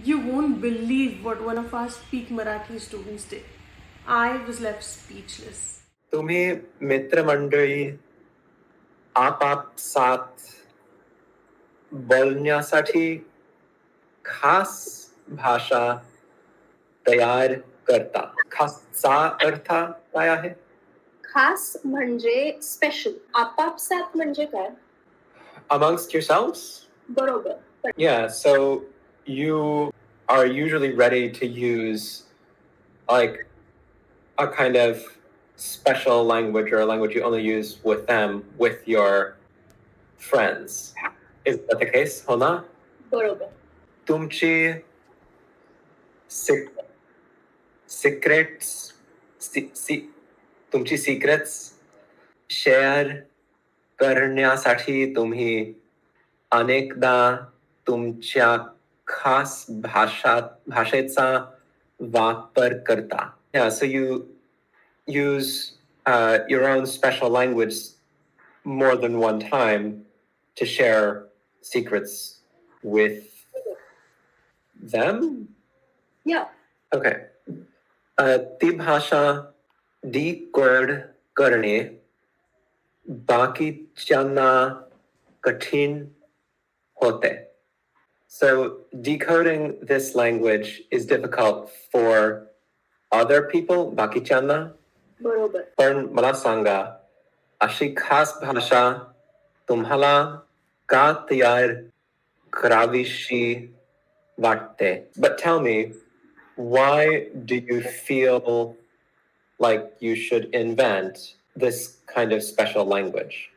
You won't believe what one of our Speak Marathi students did. I was left speechless. तुम्ही मित्रमंडळी आपापसात बोलण्यासाठी खास भाषा तयार करता. खासचा अर्थ काय आहे? खास म्हणजे स्पेशल. आपापसात म्हणजे काय? Amongst yourselves? बरोबर. Yeah, so you are usually ready to use like a kind of special language or a language you only use with them, with your friends. Is that the case? हो ना? बरोबर. तुमची secrets तुमची secrets share करण्यासाठी तुम्ही अनेकदा तुमच्या खास भाषेचा वापर करता. Yeah, so you use your own special language more than one time to share secrets with them? Yeah. Okay. ती भाषा decode करणे बाकीच्यांना कठीण होते. So decoding this language is difficult for other people, बाकीच्यांना. बरोबर. पण मला सांगा, अशी खास भाषा तुम्हाला का तयार करावीशी वाटते? But tell me, why do you feel like you should invent this kind of special language?